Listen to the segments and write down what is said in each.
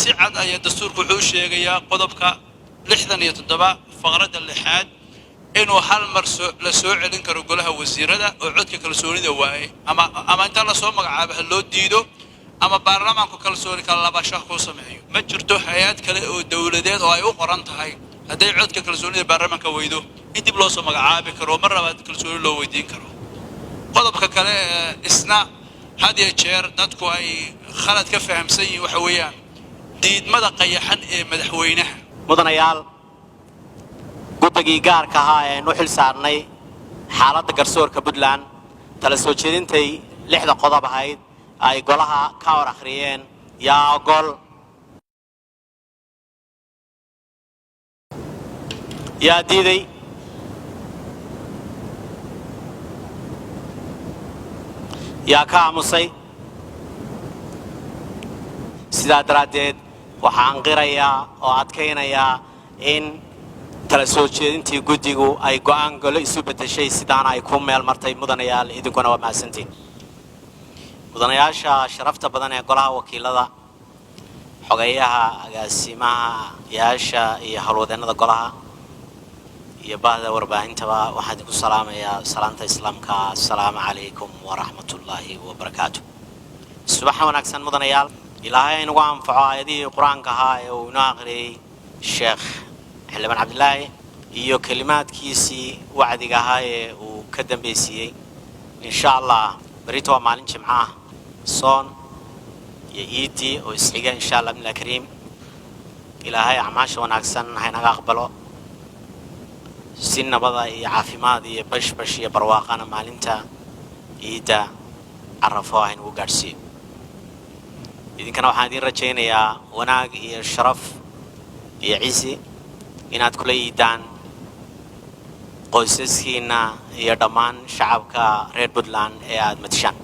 سعد أي الدستور كحوش يا قضبك لحظة يتدبا فقرة اللحاد إنه حال مرسو لسوء علين كرجلها وزيرة ده وعدك كالسوري ده واي أما أنت الله صوم عابه اللود ديدو أما برلمان كالسوري كلا بشخ وسمعيه ما جرتو حياة كلا دولتين وأي أخرانت هاي هذا عدك كالسوري برلمان كويدو أنت بلا صوم عابه كرو مرة بعد كالسوري لو ويدين كرو قضبك كلا إسنا هذه الشير دتكو أي خلت كفهم سيء وحويان ديد ماذا قيحن مدحوينه مدنيال قطقي قار كهاي نوحل سارني حالات قرصور كبدلان تلسو جدينتي لحظة قضب هاي أي قولها كاور أخريين يا قول يا ديدي يا كاموسي سيدا دراديد waxaan qirayaa oo adkaynayaa in tala soo jeedintii guddigu ay go'aan galo isu bedeshay sidaan ay ku meel martay mudanayaal idinkuna waa mahadsantiin mudanayaasha sharafta badan ee golaha wakiilada xogayaha agaasimaha yaasha iyo hawlwadeennada golaha iyo baahda warbaahintaba waxaan idinku salaamayaa salaanta islaamka assalaamu calaykum waraxmatullaahi wabarakaatuh subax wanaagsan mudanayaal إلهي إنه أنفع هذه القرآن كهاي وناقري الشيخ حلمان عبد الله يو كلمات كيسي وعد كهاي وكدم بيسي إن شاء الله بريتوا مالين جمعة صون يأيدي ويسحق إن شاء الله من الكريم إلهي عماش وناكسن هاي نقبله سن بضا يعافي ماضي بش يبرواقنا مالينتا إيدا عرفوهن وقرسي إذا كانوا حادين رجعين يا وناق يا الشرف يا عيسى إنات كل يدان قوسسكينا يا دمان شعبك ريد بدلان يا متشان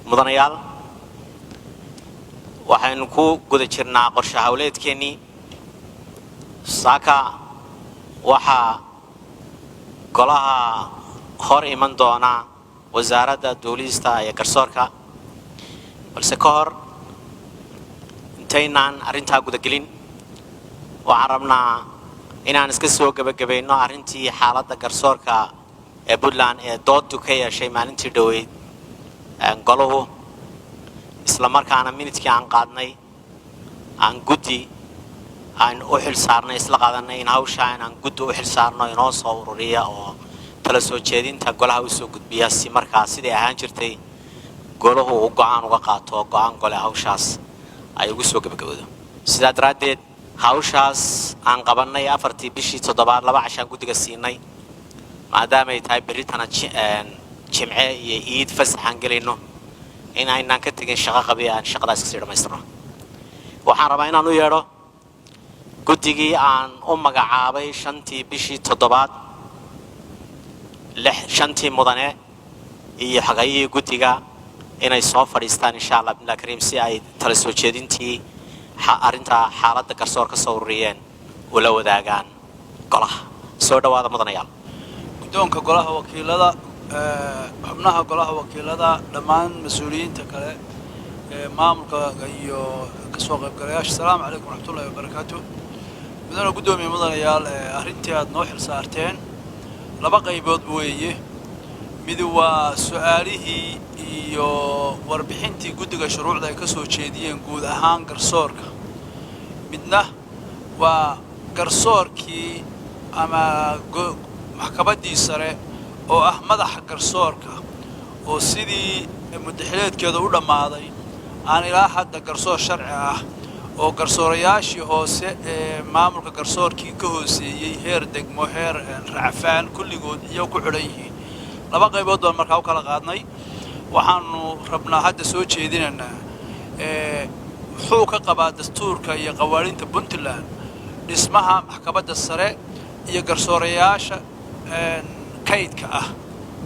مدنيال وحنكو قد شرنا قرش حولت كني ساكا وحا قلها خور إيمان دونا وزارة دوليستا يا كرسوركا balse ka hor intaynaan arrintaa gudagelin waxaan rabnaa inaan iska soo gabagabayno arrintii xaaladda garsoorka ee Puntland ee dooddu ka yeeshay maalintii dhaweyd goluhu isla markaana minidkii aan qaadnay aan guddi aan u xil saarnay isla qaadanay in hawshaan aan guddi u xil saarno inoo soo ururiya oo tala soo jeedinta golaha u soo gudbiya si markaa sidii ahaan jirtay goluhu uu go'aan uga qaato go'aan gole hawshaas ay ugu soo gabagabado sidaa daraadeed hawshaas aan qabanay afartii bishii toddobaad laba cashaan guddiga siinay maadaama ay tahay beritana jimce iyo iid fasaxaan gelayno in aynaan ka tegin shaqo qabiyaan shaqadaas kasii dhammaystirno waxaan rabaa inaan u yeedho guddigii aan u magacaabay shantii bishii toddobaad shantii mudane iyo xogayihii guddiga inay soo fadhiistaan insha Allah billah kariim si ay tala soo jeedintii arinta xaaladda garsoor ka soo ururiyeen wala wadaagaan golaha soo dhawaada mudanayaal guddoonka golaha wakiilada xubnaha golaha wakiilada dhammaan mas'uuliyiinta kale maamulka iyo ka soo qaybgalayaasha salaamu calaykum waraxmatullaahi wabarakaatuh mudana guddoomiye mudanayaal arrintii aad noo xil saarteen laba qaybood weeye mid waa su'aalihii iyo warbixintii guddiga shuruucda ay ka soo jeediyeen guud ahaan garsoorka midna waa garsoorkii ama maxkamaddii sare oo ah madaxa garsoorka oo sidii muddaxileedkeeda u dhammaaday aan ilaa hadda garsoor sharci ah oo garsoorayaashii hoose ee maamulka garsoorkii ka hooseeyey heer degmo heer racfaan kulligood iyo ku xidhan yihiin laba qaybood baan markaa u kala qaadnay waxaanu rabnaa hadda soo jeedinaynaa muxuu ka qabaa dastuurka iyo qawaaniinta Puntland dhismaha maxkamadda sare iyo garsoorayaasha kaydka ah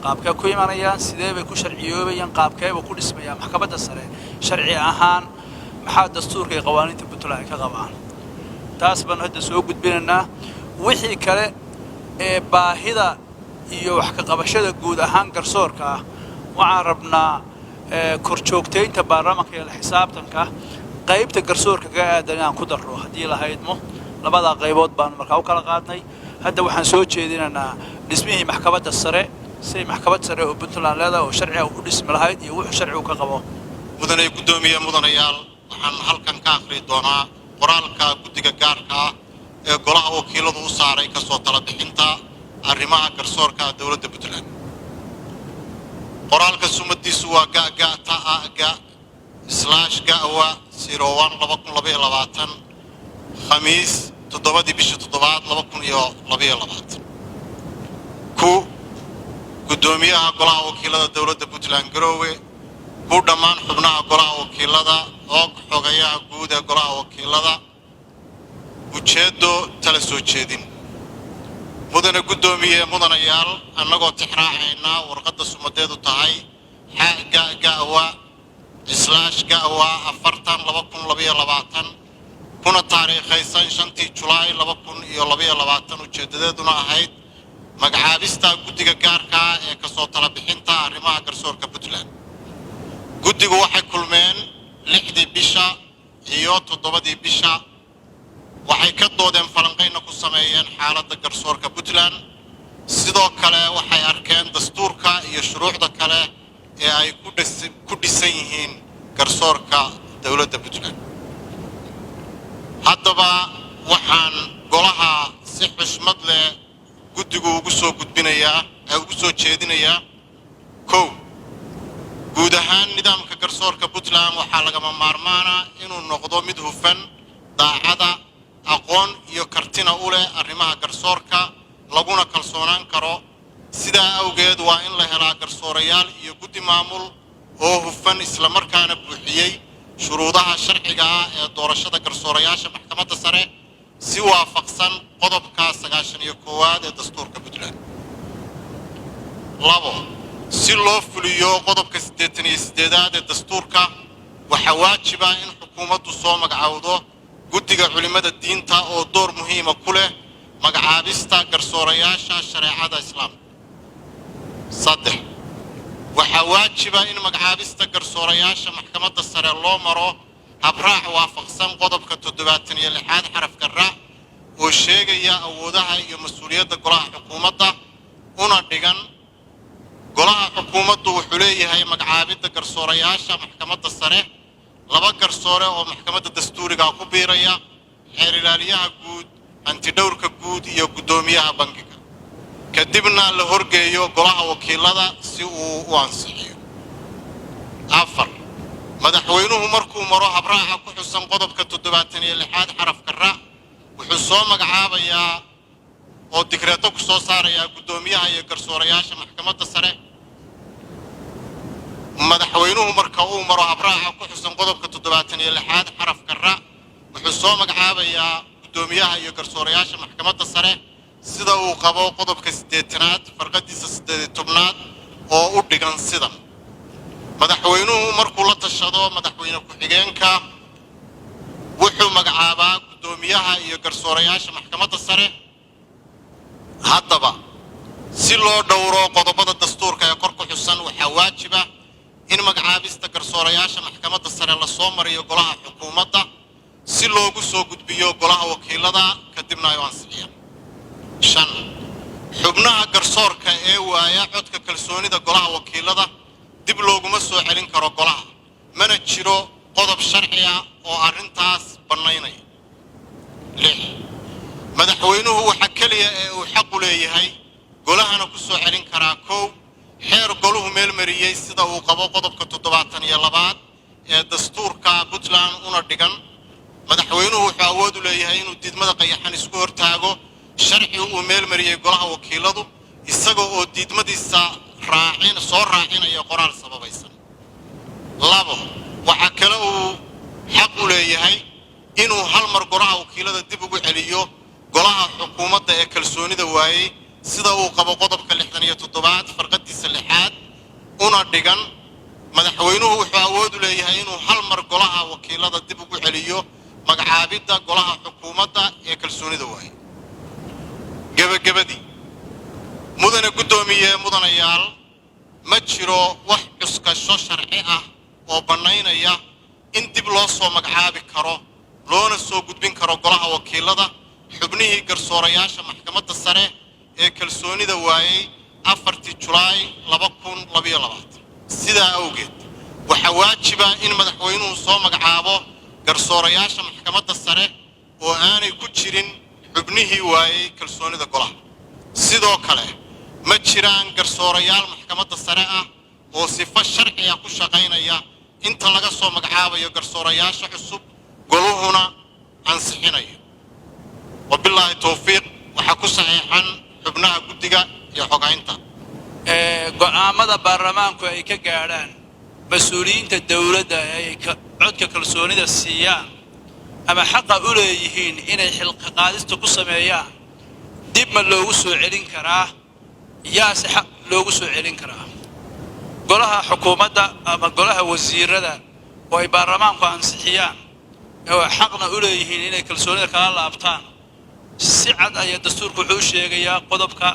qaabkee ku imanayaan sidee bay ku sharciyoobayaan qaabkeeba ku dhismayaan maxkamadda sare sharci ahaan maxaa dastuurka iyo qawaaniinta Puntland ka qabaan taas baan hadda soo gudbinaynaa wixii kale ee baahida iyo wax ka qabashada guud ahaan garsoorka waxaan rabnaa korjoogteynta baarlamaanka iyo xisaabtanka qaybta garsoorka ka aadan aan ku darro haddii la haydmo labada qaybood baan markaa u kala qaadnay hadda waxaan soo jeedinaynaa dhismihii maxkamadda sare si maxkamad sare oo Puntland leedahay oo sharciga u dhismi lahayd iyo wuxuu sharcigu ka qabo mudane gudoomiye mudanayaal waxaan halkan ka akhri doonaa qoraalka guddiga gaarka ah ee golaha wakiiladu u saaray ka soo tala bixinta arrimaha garsoorka dawladda Puntland qoraalka sumadiisu waa GA/GAWA 01/2022 khamiis 7/7/2022 ku gudoomiyaha golaha wakiilada dawladda Puntland Garowe ku dhammaan xubnaha golaha wakiilada oo xogayaha guud ee golaha wakiilada ujeedo tala soo jeedin mudane gudoomiye mudanayaal annagoo tixraacayna warqadda sumadeedu tahay GAWA/GAWA 40/2022 kuna taariikhaysan 5 July 2022 ujeedadeeduna ahayd magacaabista guddiga gaarka ah ee ka soo tala bixinta arrimaha garsoorka Puntland guddigu waxay kulmeen 6 bisha iyo 7 bisha waxay ka doodeen falanqeyna ku sameeyeen xaaladda garsoorka Puntland sidoo kale waxay arkeen dastuurka iyo shuruucda kale ee ay ku dhisan yihiin garsoorka dawladda Puntland haddaba waxaan golaha si xushmad leh guddigu ugu soo jeedinayaa guud ahaan nidaamka garsoorka Puntland waxaa lagama maarmaana inuu noqdo mid hufan daacada aqoon iyo kartina u leh arrimaha garsoorka laguna kalsoonaan karo sidaa awgeed waa in la helaa garsoorayaal iyo guddi maamul oo hufan isla markaana buuxiyey shuruudaha sharciga ah ee doorashada garsoorayaasha maxkamadda sare si waafaqsan qodobka 91 ee dastuurka Puntland si loo fuliyo qodobka 88 ee dastuurka waxa waajib ah in xukuumaddu soo magacawdo guddiga culimada diinta oo door muhiim ah ku leh magacaabista garsoorayaasha shareecada islaamka 3 waxa waajib ah in magacaabista garsoorayaasha maxkamadda sare loo maro habraac waafaqsan qodobka 76 xarafka ra oo sheegaya awoodaha iyo mas'uuliyadda golaha xukuumadda una dhigan golaha xukuumaddu wuxuu leeyahay magacaabidda garsoorayaasha maxkamadda sare 2 garsoore oo maxkamadda dastuuriga ku biiraya xeer ilaaliyaha guud antidhowrka guud iyo gudoomiyaha bangiga kadibna la horgeeyo golaha wakiilada si uu u ansixiyo 4 madaxweynuhu markuu maro habraaca ku xusan qodobka 76 xarafka ra wuxuu soo magacaabayaa oo digreeto ku soo saaraya gudoomiyaha iyo garsoorayaasha maxkamadda sare madaxweynuhu marka uu maro habraaca ku xusan qodobka 76 xarafka ra wuxuu soo magacaabayaa gudoomiyaha iyo garsoorayaasha maxkamadda sare sida uu qabo qodobka 8aad farqadiisa 18aad oo u dhigan sidan madaxweynuhu markuu la tashado madaxweyne ku-xigeenka wuxuu magacaabaa gudoomiyaha iyo garsoorayaasha maxkamadda sare haddaba si loo dhowro qodobada dastuurka ee kor ku xusan waxaa waajib ah in magacaabista garsoorayaasha maxkamadda sare la soo mariyo golaha xukuumadda si loogu soo gudbiyo golaha wakiilada kadibna ay ansixiyaan 5 xubnaha garsoorka ee waaya codka kalsoonida golaha wakiilada dib looguma soo celin karo golaha mana jiro qodob sharci ah oo arrintaas bannaynaya 6 madaxweynuhu waxa kaliya ee uu xaq u leeyahay golahana ku soo celin karaa 1 xeer goluhu meel mariyay sida uu qabo qodobka 72 ee dastuurka Puntland una dhigan madaxweynuhu wuxuu awood u leeyahay inuu diidmada qayaxan isku hortaago sharci uu meel mariyay golaha wakiiladu isagoo oo diidmadiisa raacinaya qoraal sababaysan 2 waxa kale uu xaq u leeyahay inuu hal mar golaha wakiilada dib ugu celiyo golaha xukuumadda ee kalsoonida waayay sida uu qabo qodobka 67 farqadiisa 6aad una dhigan madaxweynuhu wuxuu awood u leeyahay inuu hal mar golaha wakiilada dib ugu celiyo magacaabidda golaha xukuumadda ee kalsoonida waayay gabagabadii mudane gudoomiye mudanayaal ma jiro wax cuskasho sharci ah oo bannaynaya in dib loo soo magacaabi karo loona soo gudbin karo golaha wakiilada xubnihii garsoorayaasha maxkamadda sare ee kalsoonida waayey 4 Julaay 2022 sidaa awgeed waxaa waajiba in madaxweynuhu soo magacaabo garsoorayaasha maxkamadda sare oo aanay ku jirin xubnihii waayey kalsoonida golaha sidoo kale ma jiraan garsoorayaal maxkamadda sare ah oo sifo sharci ah ku shaqaynaya inta laga soo magacaabayo garsoorayaasha cusub goluhuna ansixinayo wabillahi tawfiiq waxaa ku saxiixan xubnaha guddiga iyo xogaynta go'aamada baarlamaanku ay ka gaadhaan mas'uuliyiinta dawladda ay codka kalsoonida siiyaan ama xaqa u leeyihiin inay xilqa qaadista ku sameeyaan dib ma loogu soo celin karaa yaase xaq loogu soo celin karaa golaha xukuumadda ama golaha wasiirada oo ay baarlamaanku ansixiyaan oo xaqna u leeyihiin inay kalsoonida kala laabtaan si cad ayaa dastuurku wuxuu sheegayaa qodobka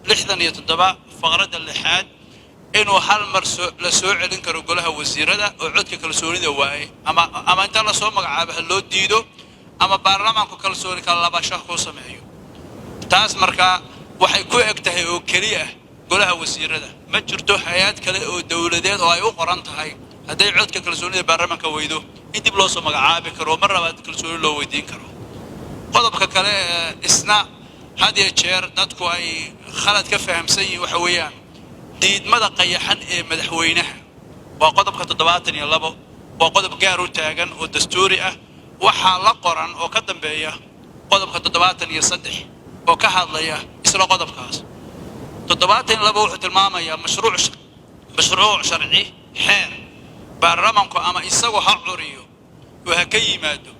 67 faqradda 6 inuu hal mar la soo celin karo golaha wasiirada oo codka kalsoonida waayay ama inta la soo magacaabo loo diido ama baarlamaanku kalsooni kala laabasho ku sameeyo taas marka waxay ku egtahay oo kaliya golaha wasiirada ma jirto hay'ad kale oo dawladeed oo ay u qoran tahay haday codka kalsoonida baarlamaanka weydo in dib loo soo magacaabi karo mar labaad kalsooni loo weydiin karo qodobka kale isna hadiya jeer dadku ay khalad ka fahamsan yihiin waxa weeyaan diidmada qayaxan ee madaxweynaha waa qodobka 72 waa qodob gaar u taagan oo dastuuri ah waxa la qoran oo ka dambeeya qodobka 73 oo ka hadlaya isla qodobkaas 72 wuxuu tilmaamayaa mashruuc sharci xeer baarlamaanku ama isagu ha curiyo waxa ka yimaado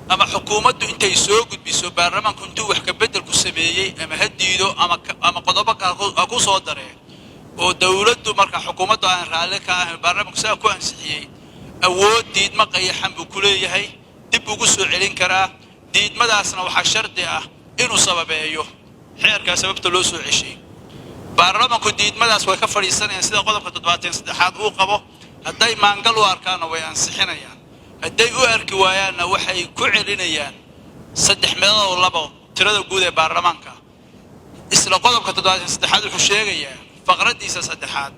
ama xukuumaddu intay soo gudbiso baarlamaanku intuu wax ka bedel ku sameeyay ama hadiido ama qodobo ku soo dareen oo dawladdu marka xukuumaddu aan raali ka ahayn baarlamaanku saa ku ansixiyay awood diidma qayaxan buu ku leeyahay dib ugu soo celin karaa diidmadaasna waxa shardi ah inuu sababeeyo xeerka sababta loo soo ceshay baarlamaanku diidmadaas way ka fadhiisanayaan sida qodobka 73 uu qabo haday maangal u arkaan way ansixinayaan haday u arki waayaanna waxay ku celinayaan 3 tirada guud ee baarlamaanka isla qodobka 73 wuxuu sheegayaa faqradiisa 3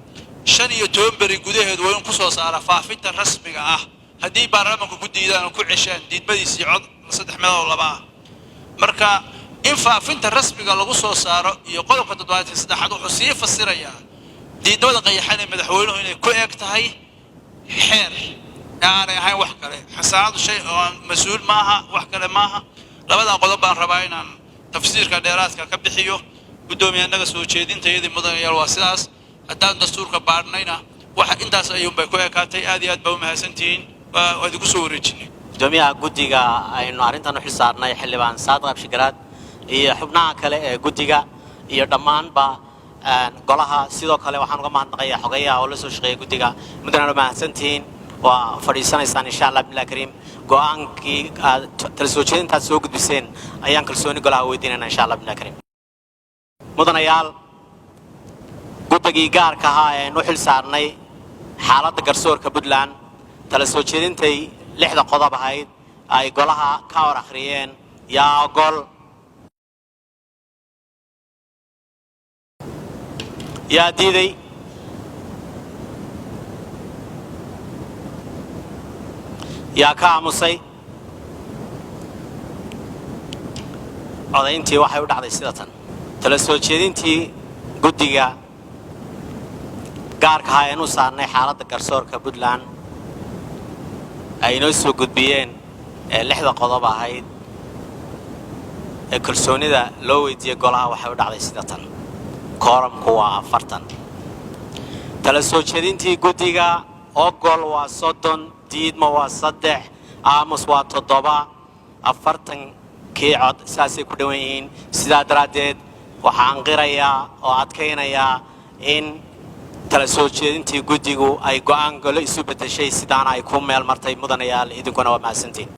15 bari gudaheed way ku soo saara faafinta rasmiga ah hadii baarlamaanku ku diidaan ku ceshaan diidmadiisii cod 3 marka in faafinta rasmiga lagu soo saaro iyo qodobka 73 wuxuu sii fasirayaa diidmada qayaxan ee madaxweynuhu inay ku eeg tahay xeer aan ahayn wax kale xasaanadu shay oo mas'uul maaha wax kale maaha labada qodob baan rabaa inaan tafsiirka dheeraadka ka bixiyo gudoomiyaha soo jeedinteedii mudanayaal waa sidaas haddaan dastuurka baadhnayna waxa intaas ayuunbay ku ekaatay aad iyo aad baa u mahadsantihiin waa idinku soo wareejinay gudoomiyaha guddiga aynu arrintan u xilsaarnay xildhibaan Saad Qabshigaraad iyo xubnaha kale ee guddiga iyo dhammaanba golaha sidoo kale waxaan uga mahadnaqayaa xogayaha oo la soo shaqeeyay guddiga mudana mahadsantihiin waa fadhiisanaysaan insha Allah billaah kariim go'aankii tala soo jeedintaad soo gudbiseen ayaan kalsooni golaha weydiinayna insha Allah billaah kariim mudanayaal guddigii gaarka ahaa ee u xilsaarnay xaaladda garsoorka Puntland tala soo jeedintay 6 qodob ahayd ay golaha ka hor akhriyeen yaa gol yaa diiday yaa ka aamusay codayntii waxay u dhacday sida tan tala soo jeedintii guddiga gaarka ahaa ee u saarnay xaaladda garsoorka Puntland ay inoo soo gudbiyeen 6 qodob ahayd ee kalsoonida loo weydiiyay golaha waxay u dhacday sida tan kooramku waa 40 tala soo jeedintii guddiga ogol waa 30 diidma waa 3 aamus waa 7 40 kii cod saasay ku dhawan yihiin sidaa daraadeed waxaan qirayaa oo adkaynayaa in tala soo jeedintii guddigu ay go'aan golo isu bedeshay sidaana ay ku meel martay mudanayaal idinkuna waa mahadsantiin